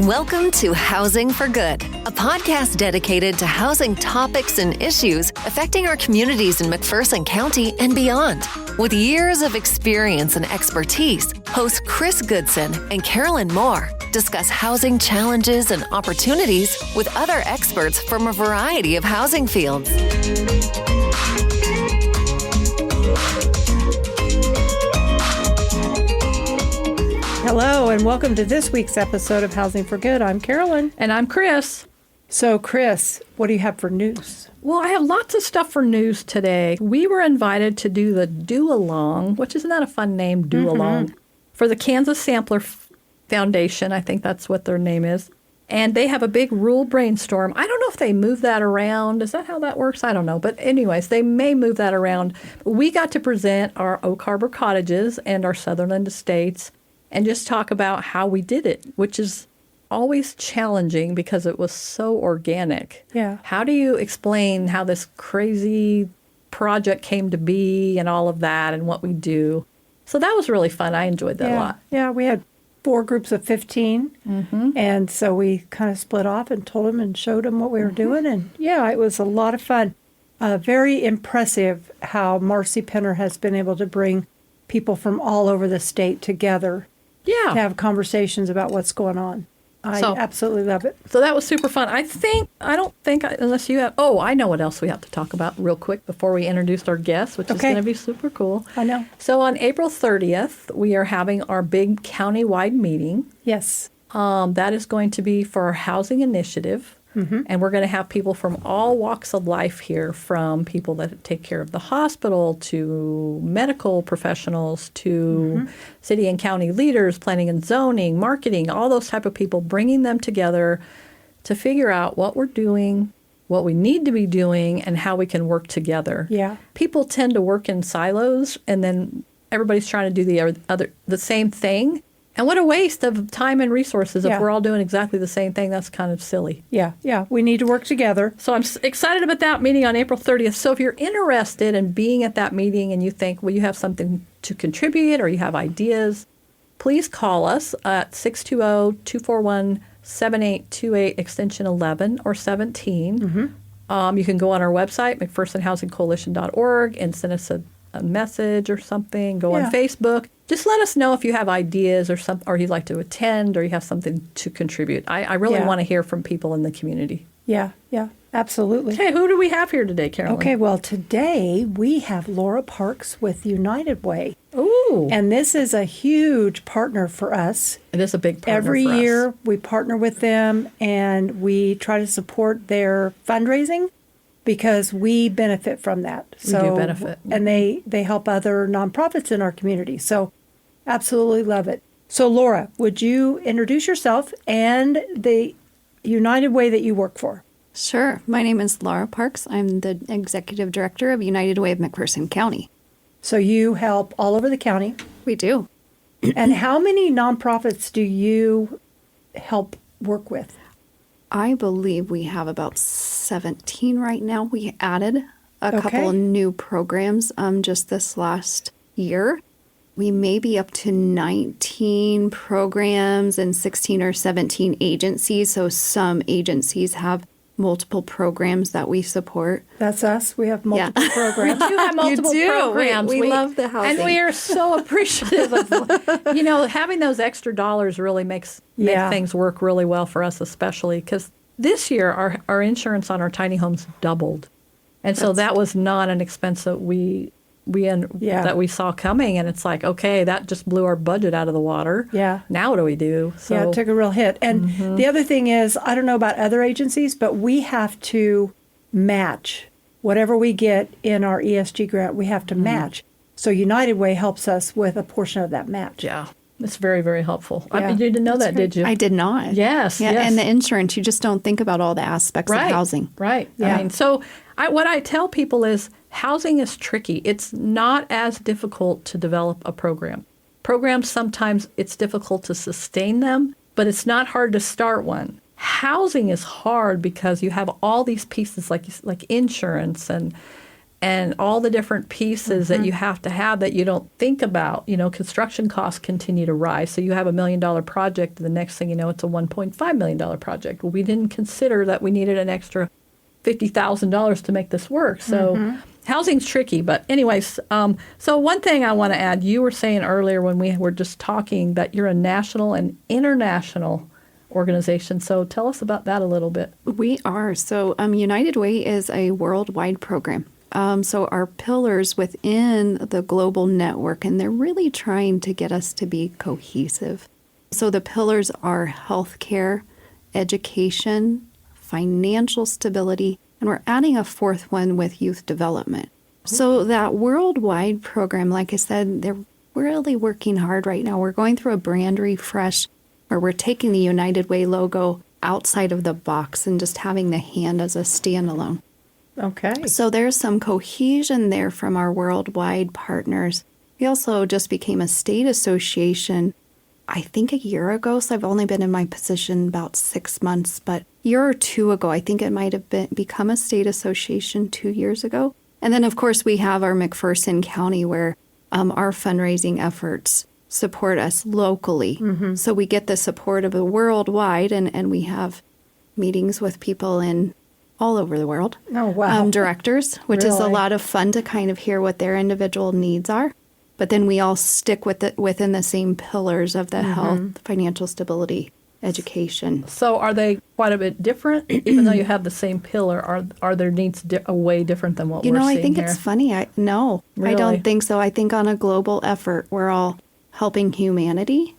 Welcome to Housing for Good, a podcast dedicated to housing topics and issues affecting our communities in McPherson County and beyond. With years of experience and expertise, hosts Chris Goodson and Karolyn Moore discuss housing challenges and opportunities with other experts from a variety of housing fields. Hello, and welcome to this week's episode of Housing for Good. I'm Karolyn. And I'm Chris. So, Chris, what do you have for news? Well, I have lots of stuff for news today. We were invited to do the do-along, which isn't that a fun name, do-along, for the Kansas Sampler Foundation. I think that's what their name is. And they have a big rule brainstorm. I don't know if they move that around. Is that how that works? I don't know. But anyways, they may move that around. We got to present our Oak Harbor cottages and our Sutherland estates and just talk about how we did it, which is always challenging because it was so organic. Yeah. How do you explain how this crazy project came to be and all of that and what we do? So that was really fun. I enjoyed that a lot. Yeah, we had 4 groups of 15, and so we kind of split off and told them and showed them what we were doing, and yeah, it was a lot of fun. Very impressive how Marcy Penner has been able to bring people from all over the state together to have conversations about what's going on. I absolutely love it. So that was super fun. Unless you have, I know what else we have to talk about real quick before we introduce our guests, which is going to be super cool. I know. So on April 30th, we are having our big county-wide meeting. Yes. That is going to be for our housing initiative. And we're going to have people from all walks of life here, from people that take care of the hospital to medical professionals to city and county leaders, planning and zoning, marketing, all those type of people, bringing them together to figure out what we're doing, what we need to be doing, and how we can work together. Yeah. People tend to work in silos, and then everybody's trying to do the same thing. And what a waste of time and resources if we're all doing exactly the same thing. That's kind of silly. Yeah. We need to work together. So I'm excited about that meeting on April 30th. So if you're interested in being at that meeting and you think, well, you have something to contribute or you have ideas, please call us at 620-241-7828, extension 11 or 17. You can go on our website, McPhersonHousingCoalition.org, and send us a message or something. Go on Facebook. Just let us know if you have ideas or you'd like to attend or you have something to contribute. I really want to hear from people in the community. Yeah, absolutely. Hey, who do we have here today, Karolyn? Okay, well, today we have Laura Parks with United Way. Ooh. And this is a huge partner for us. It is a big partner Every for us. year we partner with them and we try to support their fundraising, because we benefit from that. We do benefit. And they help other nonprofits in our community. So absolutely love it. So Laura, would you introduce yourself and the United Way that you work for? Sure. My name is Laura Parks. I'm the Executive Director of United Way of McPherson County. So you help all over the county? We do. And how many nonprofits do you help work with? I believe we have about 17 right now. We added a couple of new programs just this last year. We may be up to 19 programs and 16 or 17 agencies. So some agencies have multiple programs that we support. That's us. We have multiple programs. You have multiple programs. We love the housing. And we are so appreciative of, having those extra dollars really makes things work really well for us, especially because this year our insurance on our tiny homes doubled. And so that was not an expense that we saw coming. And it's like, okay, that just blew our budget out of the water. Yeah. Now what do we do? So, it took a real hit. And the other thing is, I don't know about other agencies, but we have to match whatever we get in our ESG grant. We have to match. So United Way helps us with a portion of that match. Yeah. It's very, very helpful. Yeah. You didn't know that, did you? I did not. Yes. Yeah, and the insurance, you just don't think about all the aspects of housing. Right. Yeah. What I tell people is housing is tricky. It's not as difficult to develop a program. Programs, sometimes it's difficult to sustain them, but it's not hard to start one. Housing is hard because you have all these pieces like insurance and and all the different pieces that you have to have that you don't think about. You know, construction costs continue to rise. So you have $1 million project, and the next thing you know, it's a $1.5 million project. Well, we didn't consider that we needed an extra $50,000 to make this work. So housing's tricky. But anyways, so one thing I want to add, you were saying earlier when we were just talking that you're a national and international organization. So tell us about that a little bit. We are. So United Way is a worldwide program. So our pillars within the global network, and they're really trying to get us to be cohesive. So the pillars are healthcare, education, financial stability, and we're adding a fourth one with youth development. So that worldwide program, like I said, they're really working hard right now. We're going through a brand refresh where we're taking the United Way logo outside of the box and just having the hand as a standalone. Okay. So there's some cohesion there from our worldwide partners. We also just became a state association, I think a year ago. So I've only been in my position about 6 months, but a year or two ago, I think it might have become a state association 2 years ago. And then, of course, we have our McPherson County where our fundraising efforts support us locally. So we get the support of the worldwide, and we have meetings with people in all over the world. Oh, wow. Directors, which is a Really? lot of fun to kind of hear what their individual needs are. But then we all stick with it within the same pillars of the health, financial stability, education. So are they quite a bit different? Even though you have the same pillar, are their needs way different than what we're seeing I think here? it's funny. No, I Really? don't think so. I think on a global effort, we're all helping humanity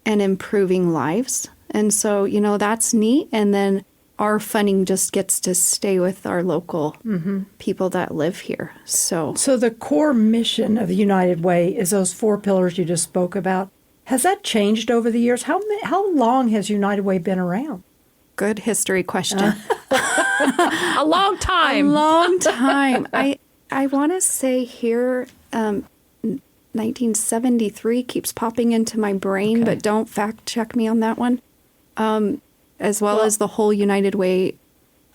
and improving lives. And so, that's neat. And then our funding just gets to stay with our local people that live here. So So the core mission of the United Way is those 4 pillars you just spoke about. Has that changed over the years? How long has United Way been around? good history question. A long A time. long time. I want to say here 1973 keeps popping into my brain, Okay. but don't fact check me on that one. As well as the whole United Way,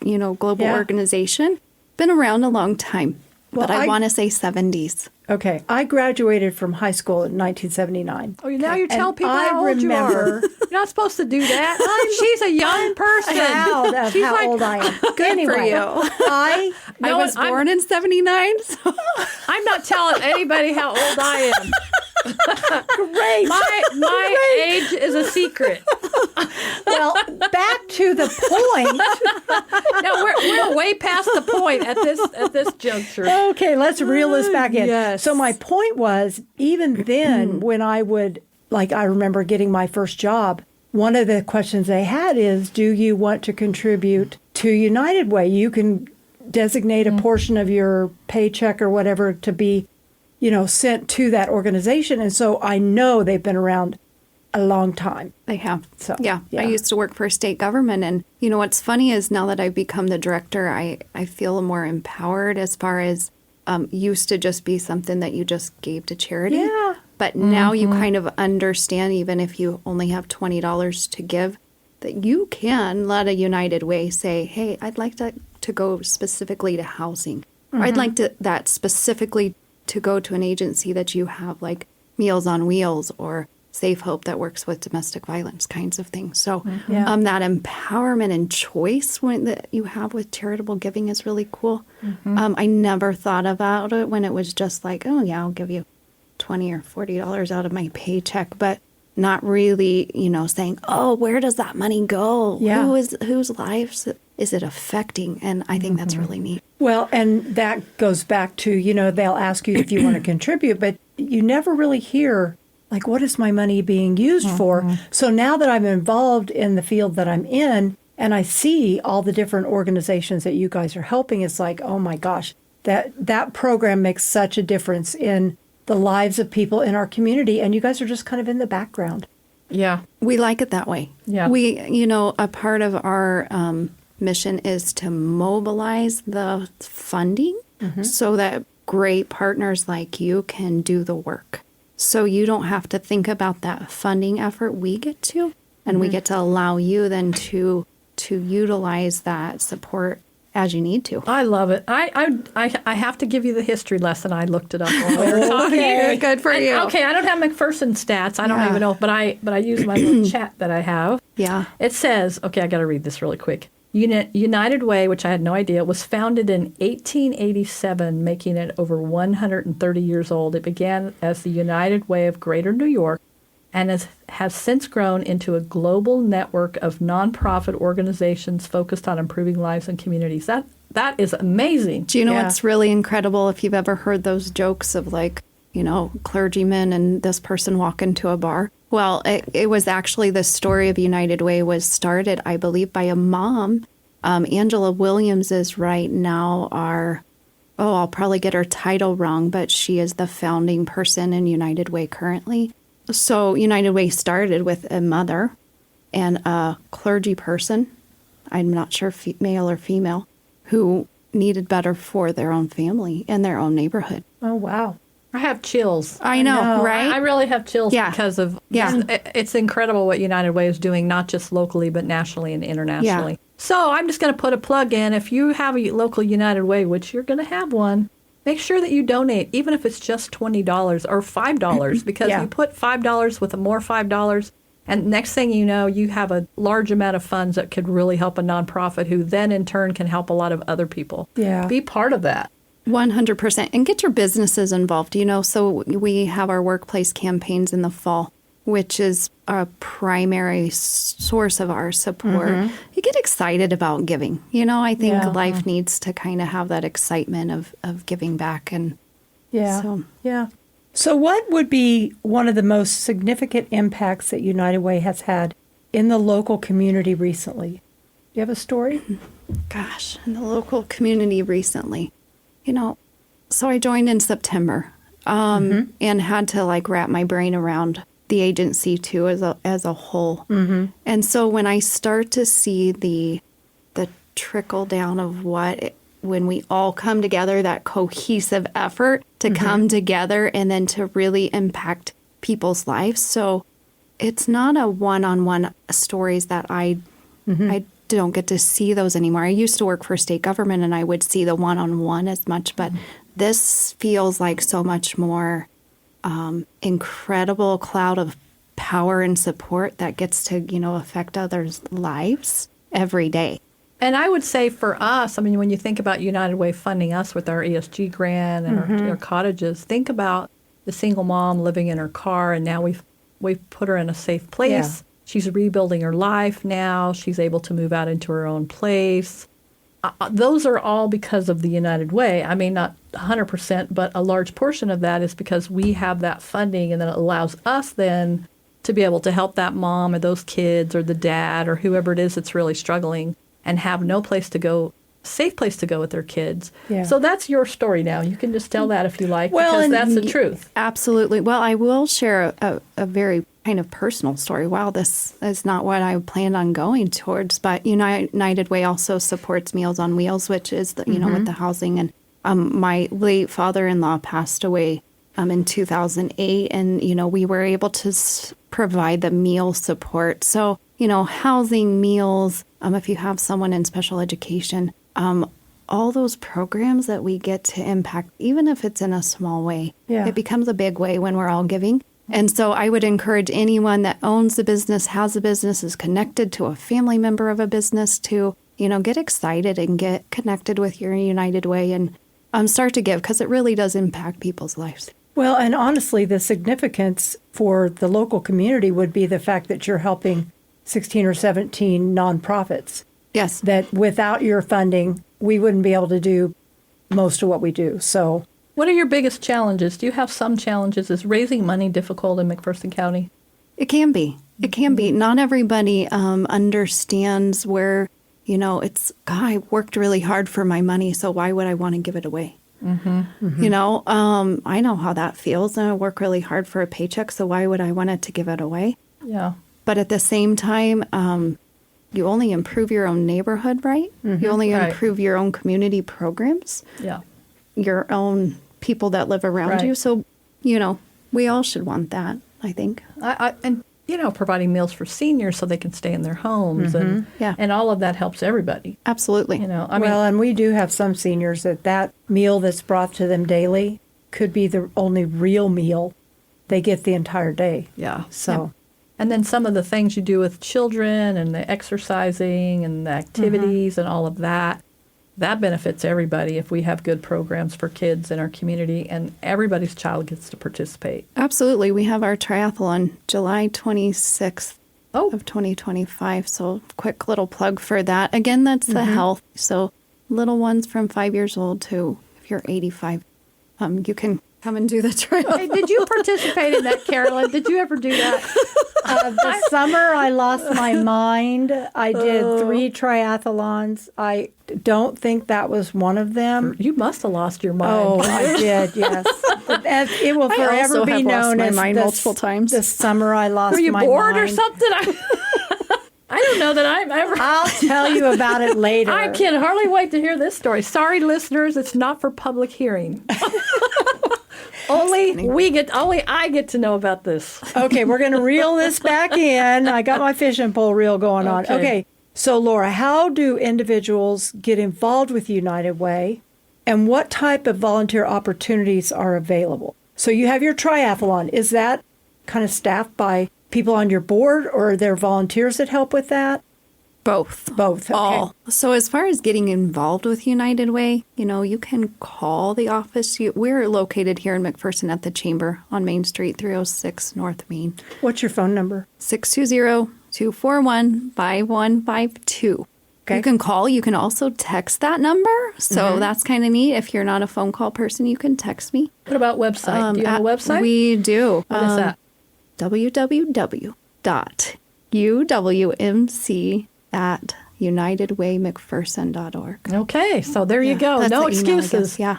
global Yeah. organization. Been around a long time, Well, but I I- want to say 70s. Okay, I graduated from high school in 1979. Oh, now you're telling And people I how old you are. remember- You're not supposed to do that. She's a young person. Proud of She's how like, old I am. Anyway, for you. I I was born in 79. So. I'm not telling anybody how old I am. great. My age is a secret. Well, back to the point. No, we're way past the point at this juncture. Okay, let's reel this back in. Yes. So my point was, even then, when I remember getting my first job, one of the questions they had is, do you want to contribute to United Way? You can designate a portion of your paycheck or whatever to be, sent to that organization. And so I know they've been around a long time. They have. So, yeah, yeah. I used to work for state government. And, what's funny is now that I've become the director, I feel more empowered as far as used to just be something that you just gave to charity. Yeah. But now you kind of understand, even if you only have $20 to give, that you can let a United Way say, hey, I'd like to go specifically to housing. Or I'd like that specifically to go to an agency that you have, like Meals on Wheels or Safe Hope that works with domestic violence kinds of things. So Yeah. that empowerment and choice that you have with charitable giving is really cool. I never thought about it when it was just like, oh, yeah, I'll give you $20 or $40 out of my paycheck, but not really, saying, oh, where does that money go? Yeah. Whose lives is it affecting? And I think that's really neat. Well, and that goes back to, they'll ask you if you want to contribute, but you never really hear, like, what is my money being used for? So now that I'm involved in the field that I'm in, and I see all the different organizations that you guys are helping, it's like, oh my gosh, that program makes such a difference in the lives of people in our community, and you guys are just kind of in the background. Yeah. We like it that way. Yeah. We, a part of our mission is to mobilize the funding so that great partners like you can do the work. So you don't have to think about that funding effort. We get to, and we get to allow you then to utilize that support as you need to. I love it. I have to give you the history lesson. I looked it up while we were talking. Okay, good for you. Okay, I don't have McPherson stats. I don't even know, but I use my little chat that I have. Yeah. It says, okay, I got to read this really quick. United Way, which I had no idea, was founded in 1887, making it over 130 years old. It began as the United Way of Greater New York and has since grown into a global network of nonprofit organizations focused on improving lives and communities. That is amazing. Do you know what's really incredible? If you've ever heard those jokes of clergymen and this person walk into a bar. Well, it was actually the story of United Way was started, I believe, by a mom. Angela Williams is right now I'll probably get her title wrong, but she is the founding person in United Way currently. So United Way started with a mother and a clergy person, I'm not sure male or female, who needed better for their own family and their own neighborhood. Oh, wow. I have chills. I know, right? I really have chills because of it's incredible what United Way is doing, not just locally, but nationally and internationally. Yeah. So I'm just going to put a plug in. If you have a local United Way, which you're going to have one, make sure that you donate, even if it's just $20 or $5, because you put $5 with more $5, and next thing you know, you have a large amount of funds that could really help a nonprofit who then in turn can help a lot of other people. Yeah. Be part of that. 100%. And get your businesses involved, so we have our workplace campaigns in the fall, which is a primary source of our support. You get excited about giving. I think life needs to kind of have that excitement of giving back. And So what would be one of the most significant impacts that United Way has had in the local community recently? Do you have a story? Gosh, in the local community recently. So I joined in September and had to wrap my brain around the agency too as a whole. And so when I start to see the trickle down of when we all come together, that cohesive effort to come together and then to really impact people's lives. So it's not a one-on-one stories that I don't get to see those anymore. I used to work for state government and I would see the one-on-one as much, but this feels like so much more incredible cloud of power and support that gets to, affect others' lives every day. And I would say for us, when you think about United Way funding us with our ESG grant and our cottages, think about the single mom living in her car, and now we've put her in a safe place. Yeah. She's rebuilding her life now. She's able to move out into her own place. Those are all because of the United Way. Not 100%, but a large portion of that is because we have that funding, and then it allows us then to be able to help that mom or those kids or the dad or whoever it is that's really struggling and have no place to go, safe place to go with their kids. Yeah. So that's your story now. You can just tell that if you like, because that's the truth. Absolutely. Well, I will share a very kind of personal story. Wow, this is not what I planned on going towards, but United Way also supports Meals on Wheels, which is, with the housing. And my late father-in-law passed away in 2008, and, we were able to provide the meal support. So, housing, meals, if you have someone in special education, all those programs that we get to impact, even if it's in a small way, it becomes a big way when we're all giving. And so I would encourage anyone that owns a business, has a business, is connected to a family member of a business to, get excited and get connected with your United Way and start to give, because it really does impact people's lives. Well, and honestly, the significance for the local community would be the fact that you're helping 16 or 17 nonprofits. Yes. That without your funding, we wouldn't be able to do most of what we do. So, what are your biggest challenges? Do you have some challenges? Is raising money difficult in McPherson County? It can be. It can be. Not everybody understands where, it's, God, I worked really hard for my money, so why would I want to give it away? I know how that feels, and I work really hard for a paycheck, so why would I want it to give it away? Yeah. But at the same time, you only improve your own neighborhood, right? You only improve your own community programs. Yeah. Your own people that live around you. So, we all should want that, I think. And providing meals for seniors so they can stay in their homes. And all of that helps everybody. Absolutely. And we do have some seniors that meal that's brought to them daily could be the only real meal they get the entire day. Yeah. So. And then some of the things you do with children and the exercising and the activities and all of that benefits everybody if we have good programs for kids in our community and everybody's child gets to participate. Absolutely. We have our triathlon July 26th of 2025. So quick little plug for that. Again, that's the health. So little ones from 5 years old to if you're 85, you can come and do the triathlon. Hey, did you participate in that, Karolyn? Did you ever do that? The summer I lost my mind. I did 3 triathlons. I don't think that was one of them. You must have lost your mind. Oh, I did, yes. It will forever be known as multiple times. The summer I lost my mind. Were you bored or something? I don't know that I'm ever. I'll tell you about it later. I can hardly wait to hear this story. Sorry, listeners, it's not for public hearing. Only I get to know about this. Okay, we're going to reel this back in. I got my fishing pole reel going on. Okay, so Laura, how do individuals get involved with United Way, and what type of volunteer opportunities are available? So you have your triathlon. Is that kind of staffed by people on your board, or are there volunteers that help with that? Both. Okay. All. So as far as getting involved with United Way, you can call the office. We're located here in McPherson at the Chamber on Main Street, 306 North Main. What's your phone number? 620-241-5152. Okay. You can call. You can also text that number. So that's kind of neat. If you're not a phone call person, you can text me. What about website? Do you have a website? We do. What is that? www.uwmc@unitedwaymcpherson.org. Okay, so there you go. No excuses. Yeah,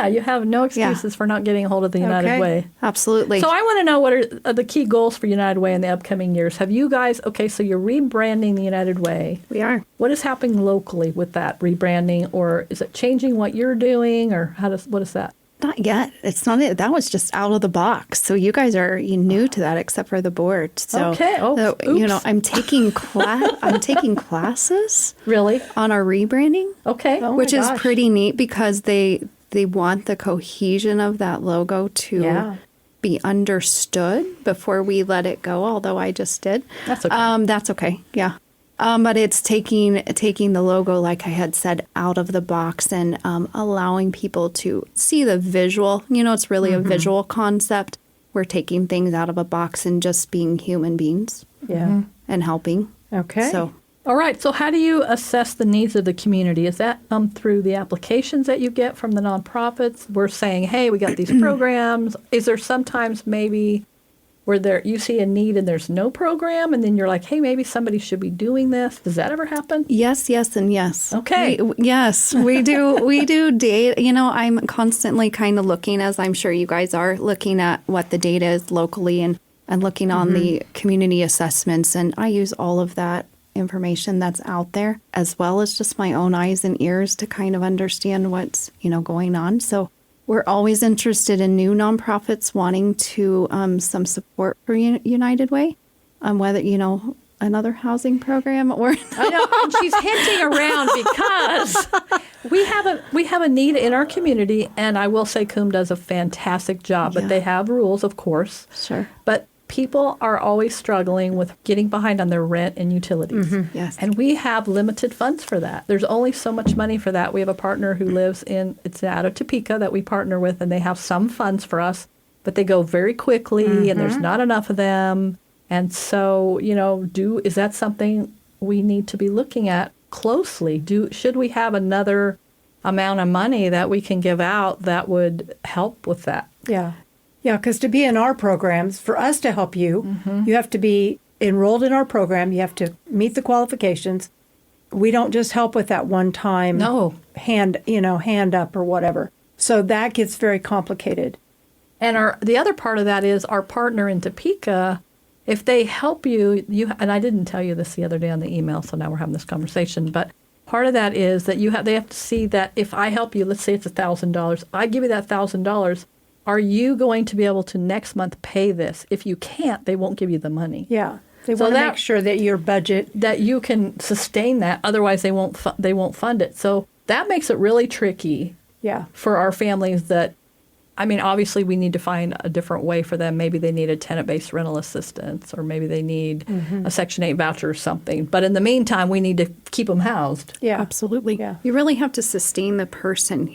you have no excuses for not getting a hold of the United Way. Absolutely. So I want to know what are the key goals for United Way in the upcoming years. Have you guys, so you're rebranding the United Way. We are. What is happening locally with that rebranding, or is it changing what you're doing, or what is that? Not yet. It's not it. That was just out of the box. So you guys are new to that, except for the board. So, I'm taking I'm taking classes. Really? On our rebranding. Okay. Which is pretty neat because they want the cohesion of that logo to be understood before we let it go. Although I just did. That's okay. That's okay. Yeah. But it's taking the logo, like I had said, out of the box and allowing people to see the visual. It's really a visual concept. We're taking things out of a box and just being human beings. Yeah. And helping. Okay. So. All right. So how do you assess the needs of the community? Is that through the applications that you get from the nonprofits? We're saying, hey, we got these programs. Is there sometimes maybe where you see a need and there's no program, and then you're like, hey, maybe somebody should be doing this? Does that ever happen? Yes, and yes. Okay. Yes, we do. We do data. I'm constantly kind of looking, as I'm sure you guys are, looking at what the data is locally and looking on the community assessments. And I use all of that information that's out there, as well as just my own eyes and ears to kind of understand what's, going on. So we're always interested in new nonprofits wanting to some support for United Way, whether another housing program or I know, and she's hinting around because we have a need in our community, and I will say CUM does a fantastic job, but they have rules, of course. Sure, but people are always struggling with getting behind on their rent and utilities. Yes. And we have limited funds for that. There's only so much money for that. We have a partner who lives it's out of Topeka that we partner with, and they have some funds for us, but they go very quickly, and there's not enough of them. And so, is that something we need to be looking at closely? Should we have another amount of money that we can give out that would help with that? Yeah. Yeah, because to be in our programs, for us to help you, you have to be enrolled in our program. You have to meet the qualifications. We don't just help with that one time hand up or whatever. So that gets very complicated. And the other part of that is our partner in Topeka, if they help you, and I didn't tell you this the other day on the email, so now we're having this conversation, but part of that is that they have to see that if I help you, let's say it's $1,000, I give you that $1,000, are you going to be able to next month pay this? If you can't, they won't give you the money. Yeah. They want to make sure that your budget, that you can sustain that. Otherwise, they won't fund it. So that makes it really tricky. Yeah. For our families that, I mean, obviously we need to find a different way for them. Maybe they need a tenant-based rental assistance, or maybe they need a Section 8 voucher or something. But in the meantime, we need to keep them housed. Yeah. Absolutely. Yeah. You really have to sustain the person,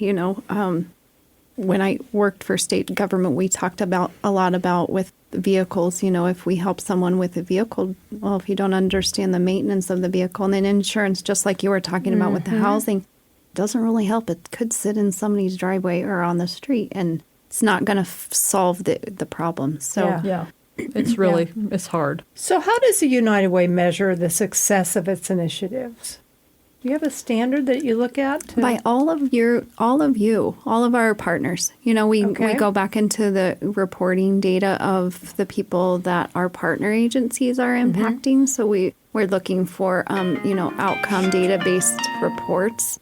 when I worked for state government, we talked a lot about with vehicles, if we help someone with a vehicle, well, if you don't understand the maintenance of the vehicle, and then insurance, just like you were talking about with the housing, doesn't really help. It could sit in somebody's driveway or on the street, and it's not going to solve the problem. So Yeah. It's really, it's hard. So how does the United Way measure the success of its initiatives? Do you have a standard that you look at? By all of our partners. We go back into the reporting data of the people that our partner agencies are impacting. So we're looking for, outcome data-based reports,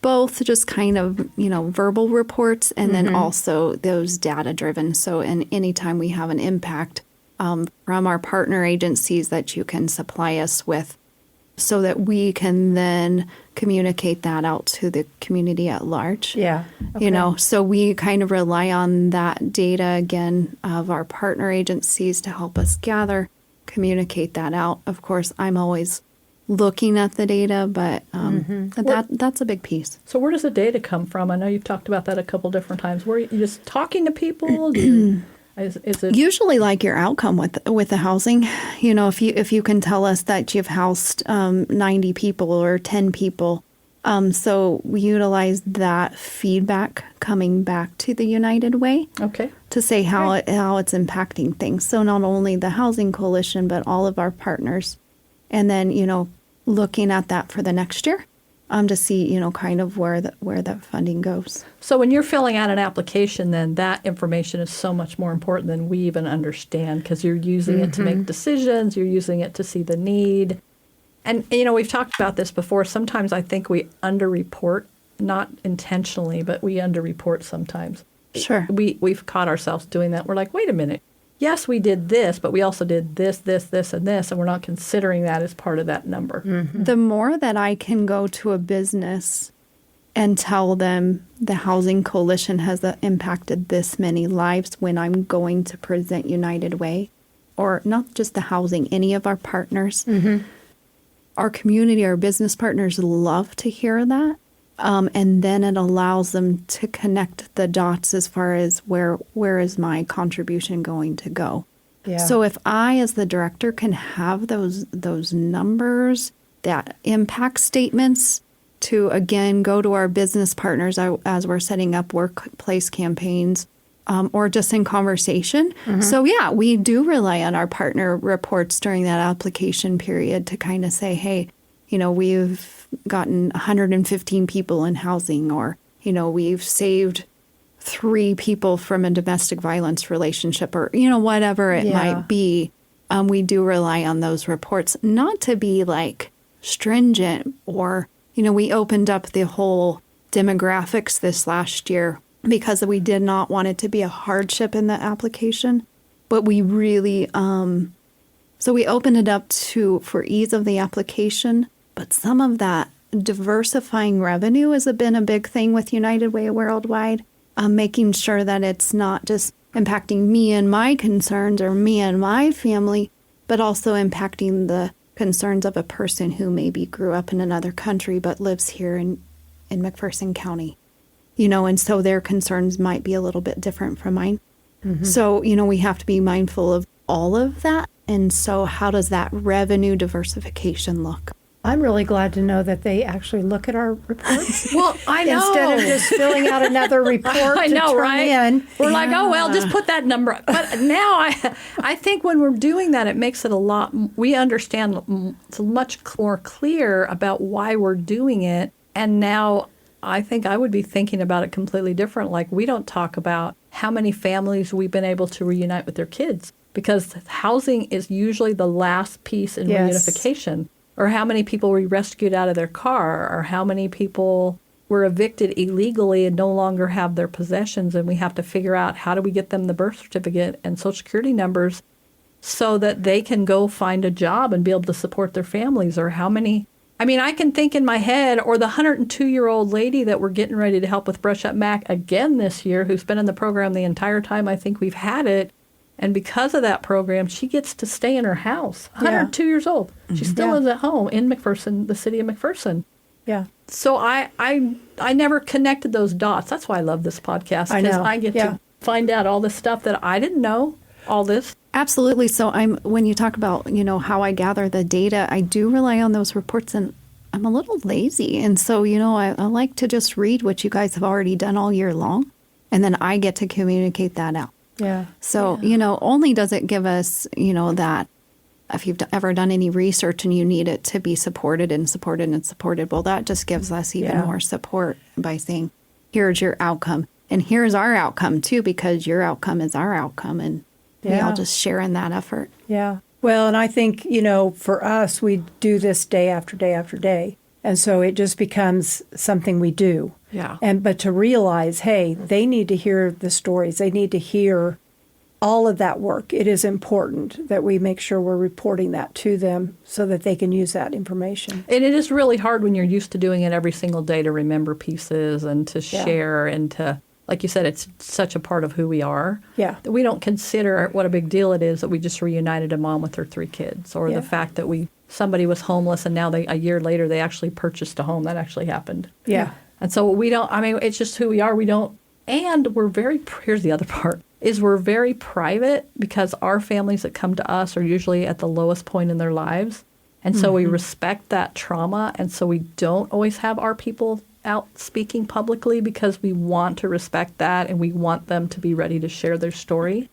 both just kind of, verbal reports, and then also those data-driven. So anytime we have an impact from our partner agencies that you can supply us with, so that we can then communicate that out to the community at large. Yeah. Okay. So we kind of rely on that data, again, of our partner agencies to help us gather, communicate that out. Of course, I'm always looking at the data, but that's a big piece. So where does the data come from? I know you've talked about that a couple different times. Were you just talking to people? Is it usually like your outcome with the housing? If you can tell us that you've housed 90 people or 10 people, so we utilize that feedback coming back to the United Way, to say how it's impacting things. So not only the Housing Coalition, but all of our partners, and then looking at that for the next year. To see, kind of where the funding goes. So when you're filling out an application, then that information is so much more important than we even understand, because you're using it to make decisions, you're using it to see the need. And, we've talked about this before. Sometimes I think we underreport, not intentionally, but we underreport sometimes. Sure. We've caught ourselves doing that. We're like, wait a minute. Yes, we did this, but we also did this, this, this, and this, and we're not considering that as part of that number. The more that I can go to a business and tell them the Housing Coalition has impacted this many lives when I'm going to present United Way, or not just the housing, any of our partners, our community, our business partners love to hear that. And then it allows them to connect the dots as far as where is my contribution going to go. Yeah. So if I, as the director, can have those numbers, that impact statements, to again go to our business partners as we're setting up workplace campaigns, or just in conversation. So yeah, we do rely on our partner reports during that application period to kind of say, hey, we've gotten 115 people in housing, or, we've saved 3 people from a domestic violence relationship, or, whatever it might be. We do rely on those reports, not to be like stringent, or, we opened up the whole demographics this last year because we did not want it to be a hardship in the application, but we really, so we opened it up for ease of the application. But some of that diversifying revenue has been a big thing with United Way Worldwide, making sure that it's not just impacting me and my concerns or me and my family, but also impacting the concerns of a person who maybe grew up in another country but lives here in McPherson County. And so their concerns might be a little bit different from mine. So, we have to be mindful of all of that. And so how does that revenue diversification look? I'm really glad to know that they actually look at our reports. Well, I know. Instead of just filling out another report I know, to turn right? in. We're like, oh, well, just put that number. But now I think when we're doing that, it makes it we understand it's much more clear about why we're doing it. And now I think I would be thinking about it completely different. Like, we don't talk about how many families we've been able to reunite with their kids, because housing is usually the last piece in reunification. Or how many people we rescued out of their car, or how many people were evicted illegally and no longer have their possessions, and we have to figure out how do we get them the birth certificate and Social Security numbers so that they can go find a job and be able to support their families. Or how many, I mean, I can think in my head, or the 102-year-old lady that we're getting ready to help with Brush Up Mac again this year, who's been in the program the entire time I think we've had it. And because of that program, she gets to stay in her house, 102 years old. She still lives at home in McPherson, the city of McPherson. Yeah. So I never connected those dots. That's why I love this podcast, because I get to find out all this stuff that I didn't know, all this. Absolutely. So when you talk about, how I gather the data, I do rely on those reports, and I'm a little lazy. And so, I like to just read what you guys have already done all year long, and then I get to communicate that out. Yeah. So, only does it give us, that if you've ever done any research and you need it to be supported and supported and supported, well, that just gives us even more support by saying, here's your outcome. And here's our outcome, too, because your outcome is our outcome. And we all just share in that effort. Yeah. Well, and I think, for us, we do this day after day after day. And so it just becomes something we do. Yeah. But to realize, hey, they need to hear the stories. They need to hear all of that work. It is important that we make sure we're reporting that to them so that they can use that information. And it is really hard when you're used to doing it every single day to remember pieces and to share and to, like you said, it's such a part of who we are. Yeah. That we don't consider what a big deal it is that we just reunited a mom with her 3 kids, or the fact that somebody was homeless and now a year later they actually purchased a home. That actually happened. Yeah. And so it's just who we are. And here's the other part, is we're very private, because our families that come to us are usually at the lowest point in their lives. And so we respect that trauma. And so we don't always have our people out speaking publicly, because we want to respect that and we want them to be ready to share their story.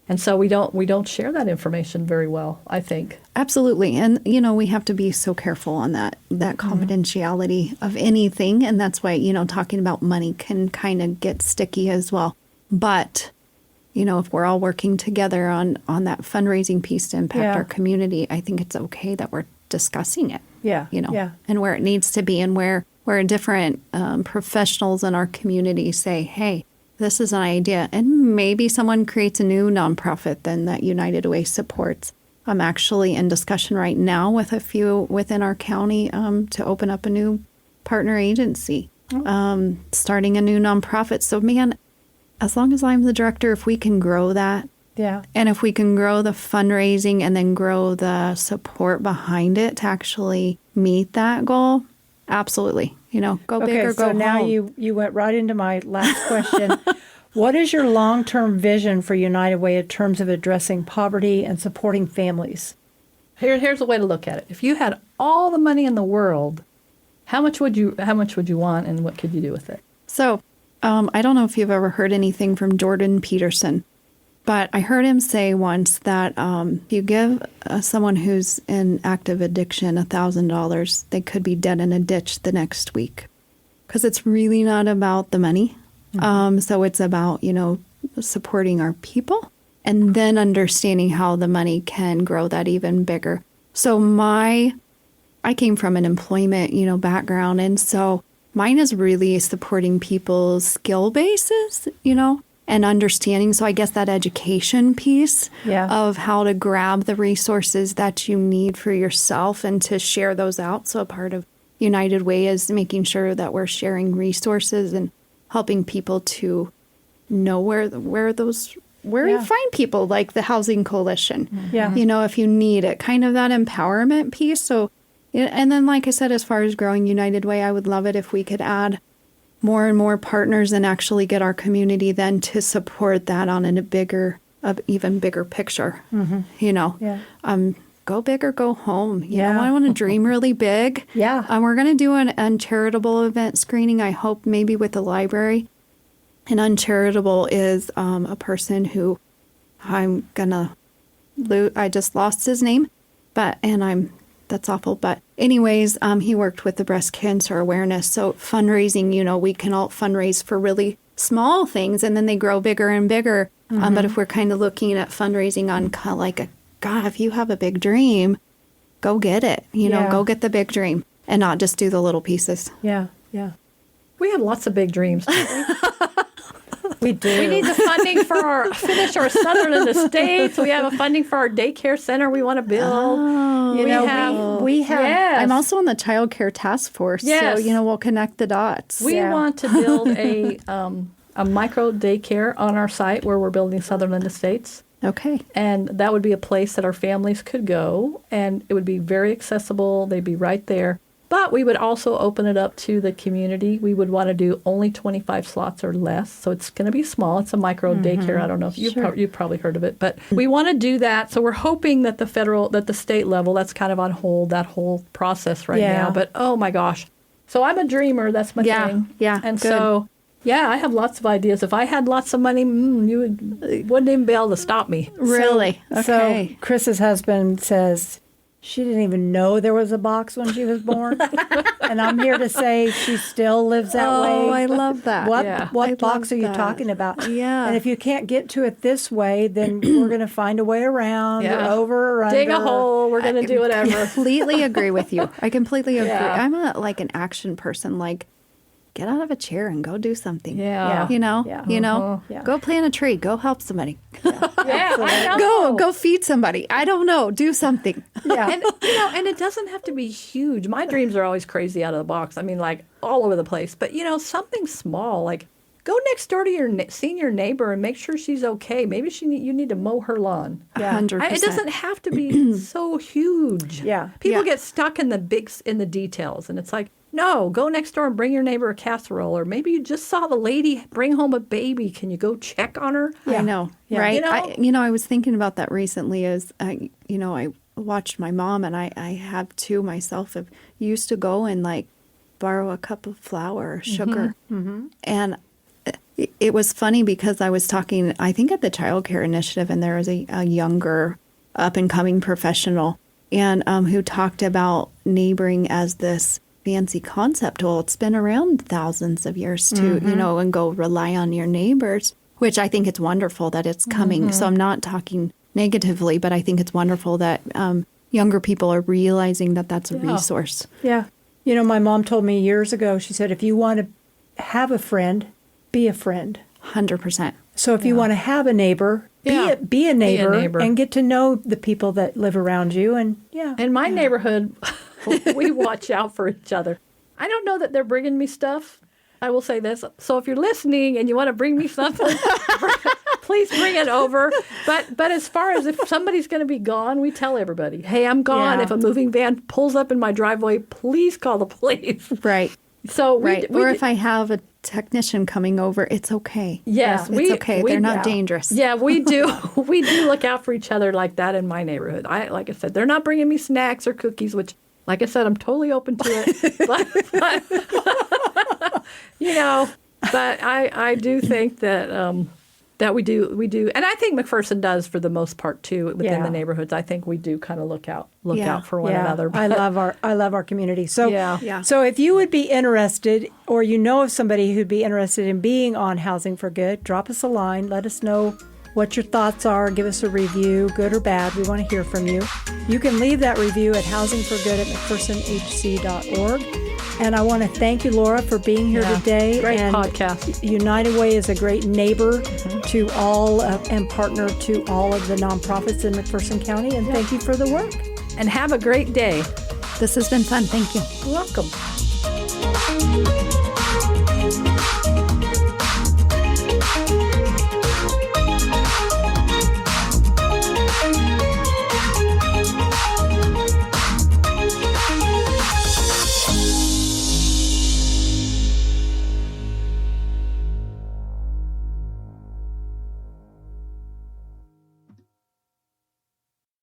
And so we don't share that information very well, I think. Absolutely. And, we have to be so careful on that confidentiality of anything. And that's why, talking about money can kind of get sticky as well. But, if we're all working together on that fundraising piece to impact our community, I think it's okay that we're discussing it. Yeah. And where it needs to be, and where different professionals in our community say, hey, this is an idea. And maybe someone creates a new nonprofit then that United Way supports. I'm actually in discussion right now with a few within our county to open up a new partner agency, starting a new nonprofit. So, man, as long as I'm the director, if we can grow that, and if we can grow the fundraising and then grow the support behind it to actually meet that goal, absolutely. Go big or go home. So now you went right into my last question. What is your long-term vision for United Way in terms of addressing poverty and supporting families? Here's a way to look at it. If you had all the money in the world, how much would you want, and what could you do with it? So, I don't know if you've ever heard anything from Jordan Peterson, but I heard him say once that if you give someone who's in active addiction $1,000, they could be dead in a ditch the next week, because it's really not about the money. So it's about, supporting our people and then understanding how the money can grow that even bigger. So I came from an employment, background. And so mine is really supporting people's skill bases, and understanding. So I guess that education piece of how to grab the resources that you need for yourself and to share those out. So a part of United Way is making sure that we're sharing resources and helping people to know where you find people, like the Housing Coalition. If you need it, kind of that empowerment piece. So, and then, like I said, as far as growing United Way, I would love it if we could add more and more partners and actually get our community then to support that on even bigger picture. Go big or go home. I want to dream really big. We're going to do an uncharitable event screening, I hope, maybe with the library. And uncharitable is a person who I just lost his name, that's awful. But anyways, he worked with the breast cancer awareness. So fundraising, we can all fundraise for really small things, and then they grow bigger and bigger. But if we're kind of looking at fundraising on kind of like God, if you have a big dream, go get it. Go get the big dream and not just do the little pieces. Yeah. We have lots of big dreams. We do. We need the funding for finish our Sutherland Estates. We have a funding for our daycare center we want to build. Oh, we have. Yes. I'm also on the child care task force, Yes. so we'll connect the dots. We want to build a micro daycare on our site where we're building Sutherland Estates. Okay. And that would be a place that our families could go, and it would be very accessible. They'd be right there. But we would also open it up to the community. We would want to do only 25 slots or less. So it's going to be small. It's a micro daycare. I don't know if you've probably heard of it. But we want to do that. So we're hoping that the state level, that's kind of on hold, that whole process right now. But oh my gosh. So I'm a dreamer. That's my thing. Yeah. And good. so, I have lots of ideas. If I had lots of money, you wouldn't even be able to stop me. Really? Okay. So Chris's husband says she didn't even know there was a box when she was born. And I'm here to say she still lives that way. Oh, I love that. What Yeah. what I box are love you that. talking about? Yeah. And if you can't get to it this way, then we're going to find a way around or over or under. Dig a hole. We're going to do whatever. Completely agree with you. I completely agree. Yeah. I'm an action person. Like, get out of a chair and go do something. Yeah. Yeah. Go plant a tree. Go help somebody. Yeah, I know. Go feed somebody. I don't know. Do something. Yeah. And it doesn't have to be huge. My dreams are always crazy out of the box. I mean, like all over the place. But something small, like go next door to your senior neighbor and make sure she's okay. Maybe you need to mow her lawn. Yeah. 100%. It doesn't have to be so huge. Yeah. People Yeah. get stuck in the details, and it's like, no, go next door and bring your neighbor a casserole, or maybe you just saw the lady bring home a baby. Can you go check on her? I know, Yeah. right? You know? I was thinking about that recently. As I watched my mom, and I have too myself. Of used to go and like borrow a cup of flour or sugar, and it was funny because I was talking, I think, at the Child Care Initiative, and there was a younger, up and coming professional, and who talked about neighboring as this fancy concept. Well, it's been around thousands of years to, and go rely on your neighbors, which I think it's wonderful that it's coming. So I'm not talking negatively, but I think it's wonderful that younger people are realizing that that's a resource. Yeah. My mom told me years ago, she said, if you want to have a friend, be a friend. 100%. So if you want to have a neighbor, be a neighbor and get to know the people that live around you. And In my neighborhood, we watch out for each other. I don't know that they're bringing me stuff. I will say this. So if you're listening and you want to bring me something, please bring it over. But as far as if somebody's going to be gone, we tell everybody, hey, I'm gone. Yeah. If a moving van pulls up in my driveway, please call the police. Right. So if I have a technician coming over, it's okay. Yes, It's okay. They're not dangerous. Yeah, we do. We do look out for each other like that in my neighborhood. Like I said, they're not bringing me snacks or cookies, which, like I said, I'm totally open to it. But I do think that we do, and I think McPherson does for the most part too within the neighborhoods. I think we do kind of look out for one another. I love our community. So Yeah. So if you would be interested, or you know of somebody who'd be interested in being on Housing for Good, drop us a line. Let us know what your thoughts are. Give us a review, good or bad. We want to hear from you. You can leave that review at housingforgood@mcphersonhc.org. And I want to thank you, Laura, for being here today. Great and podcast. United Way is a great neighbor to all and partner to all of the nonprofits in McPherson County. And thank you for the work. And have a great day. This has been fun. Thank you. You're welcome.